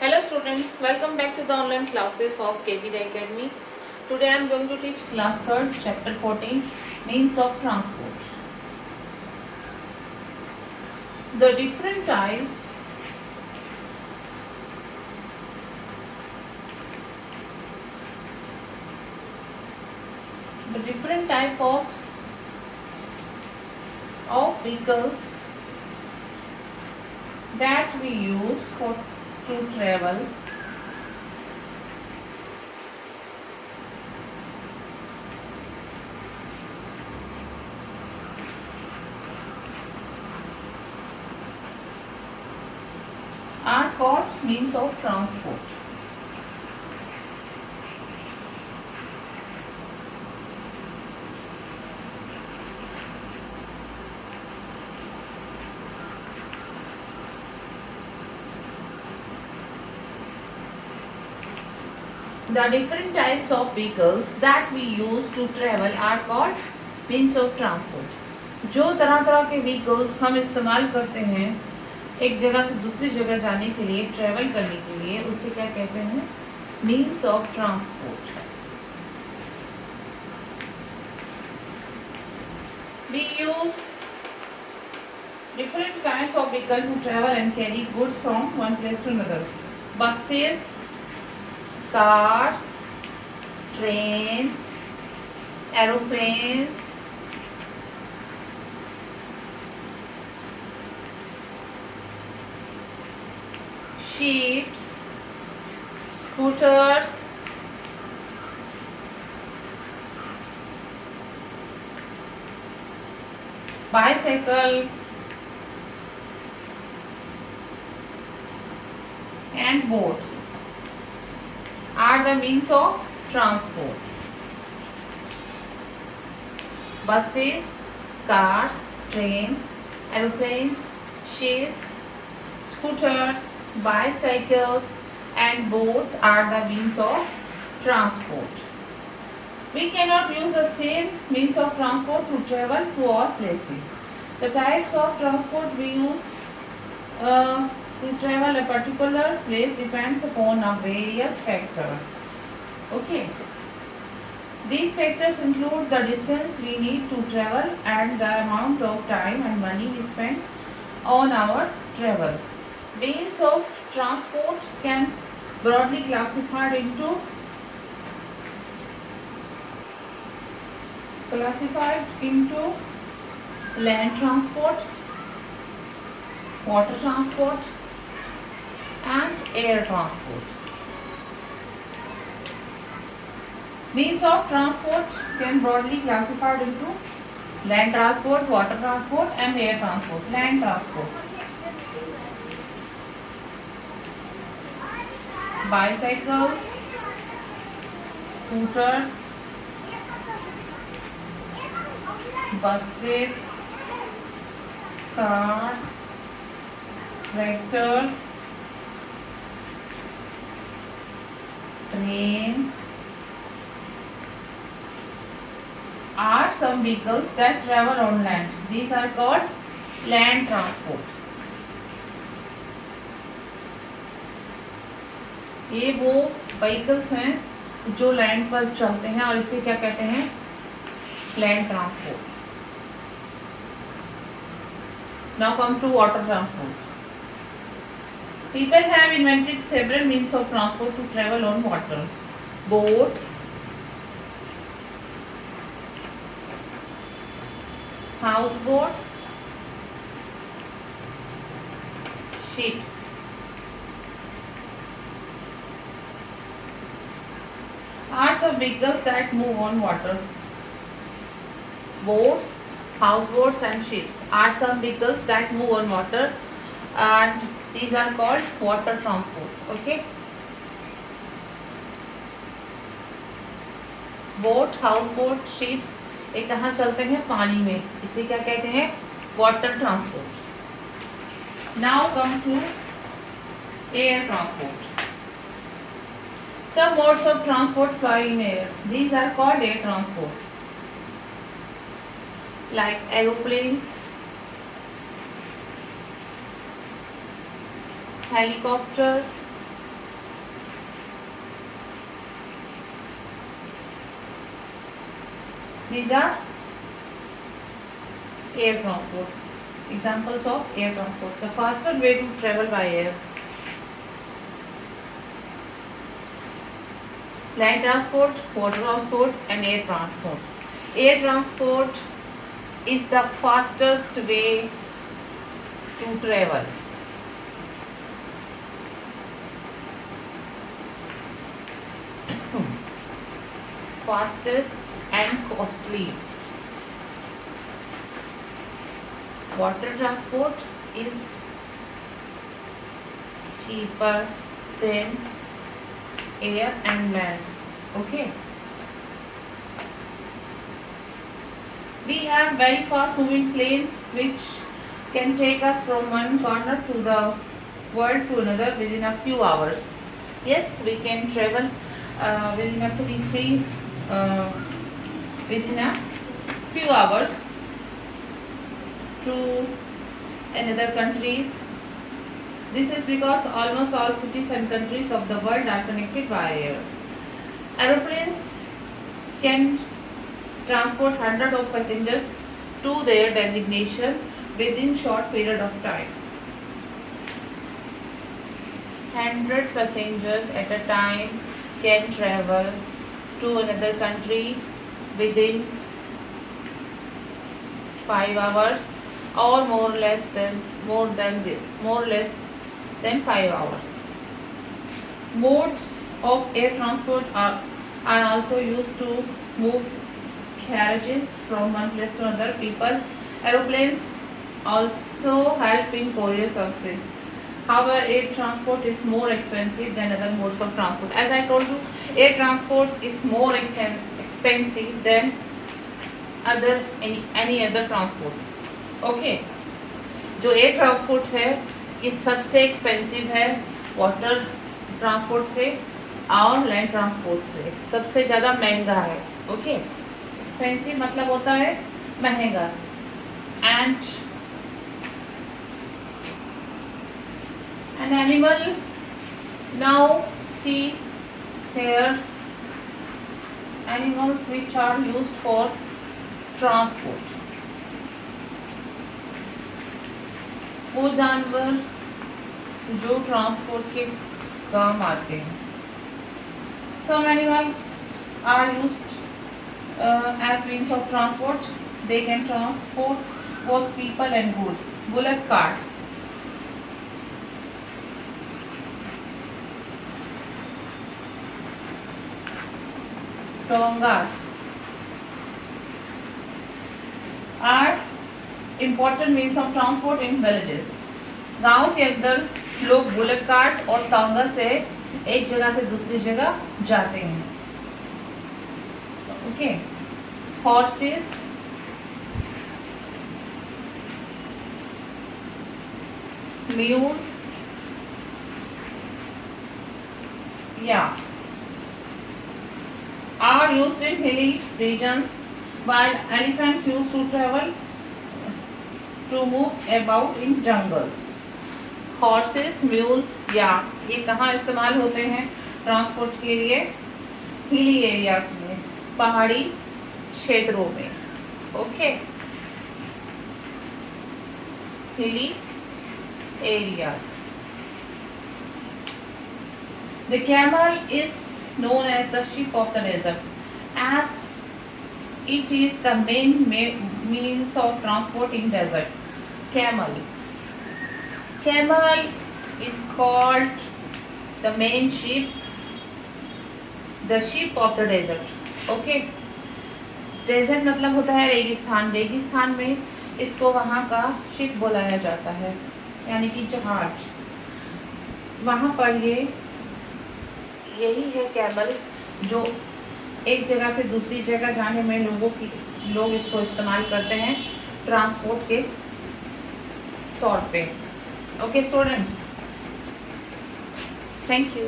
Hello students, welcome back to the online classes of KBD Academy. Today I am going to teach class 3rd chapter 14 means of transport. The different type of vehicles that we use to travel are called means of transport. The different types of vehicles that we use to travel are called means of transport. जो तरह तरह के vehicles हम इस्तेमाल करते हैं एक जगह से दूसरी जगह जाने के लिए, ट्रेवल करने के लिए, उसे क्या कहते हैं? Means of transport. We use different kinds of vehicles to travel and carry goods from one place to another. Buses, cars, trains, aeroplanes, ships, scooters, bicycle, and boats are the means of transport. Buses, cars, trains, aeroplanes, ships, scooters, bicycles, and boats are the means of transport. We cannot use the same means of transport to travel to all places. The types of transport we use to travel a particular place depends upon a various factors. Okay. These factors include the distance we need to travel and the amount of time and money we spend on our travel. Means of transport can broadly classified into land transport, water transport, and air transport. Means of transport can broadly classified into land transport, water transport, and air transport. Land transport: bicycles, scooters, buses, cars, tractors, trains are some vehicles that travel on land. These are called land transport. ये वो vehicles हैं जो land पर चलते हैं और इसे क्या कहते हैं? Land transport. Now come to water transport. People have invented several means of transport to travel on water. Boats, houseboats, ships. Are some vehicles that move on water. Boats, houseboats, and ships are some vehicles that move on water, and these are called water transport. Okay. Boat, house boat, ships ये कहाँ चलते हैं? पानी में. इसे क्या कहते हैं? Water transport. Now come to air transport. Some modes of transport fly in air. These are called air transport. Like aeroplanes, helicopters, These are air transport. Examples of air transport. The faster way to travel by air. Land transport, water transport and air transport. Air transport is the fastest way to travel. Fastest and costly. Water transport is cheaper than air and land. Okay. We have very fast moving planes which can take us from one corner to the world to another within a few hours. Yes, we can travel within a within a few hours to another countries. This is because almost all cities and countries of the world are connected by air. Aeroplanes can transport hundreds of passengers to their destination within short period of time. 100 passengers at a time can travel to another country within 5 hours or more or less than 5 hours. Modes of air transport are also used to move carriages from one place to another. Aeroplanes also help in courier services. However, air transport is more expensive than other modes of transport. As I told you, air transport is more expensive than any other transport. Okay जो air transport है ये सबसे expensive है water transport से और land transport से, सबसे ज़्यादा महंगा है. ओके, एक्सपेंसिव मतलब होता है महंगा. And animals now see here animals which are used for transport. वो जानवर जो ट्रांसपोर्ट के काम आते हैं. Some animals are used as means of transport. They can transport both people and goods. Bullock carts. Tongas are important means of transport in villages. गांव के अंदर लोग बुलेट कार्ट और टांगा से एक जगह से दूसरी जगह जाते हैं. Okay, horses, mules, yaks are used in hilly regions, while elephants used to travel to move about in jungles. Horses, mules, yaks ये कहाँ इस्तेमाल होते हैं ट्रांसपोर्ट के लिए? हिली एरियाज में, पहाड़ी क्षेत्रों में. Okay, hilly areas. The camel is known as the sheep of the desert, as it is the main means of transport in desert. Camel is called the main sheep, the sheep of the desert. Okay, desert मतलब होता है रेगिस्तान. रेगिस्तान में इसको वहाँ का ship बुलाया जाता है, यानी कि जहाज. वहाँ पर यही है कैमल, जो एक जगह से दूसरी जगह जाने में लोग इसको इस्तेमाल करते हैं ट्रांसपोर्ट के तौर पे. Okay students, thank you.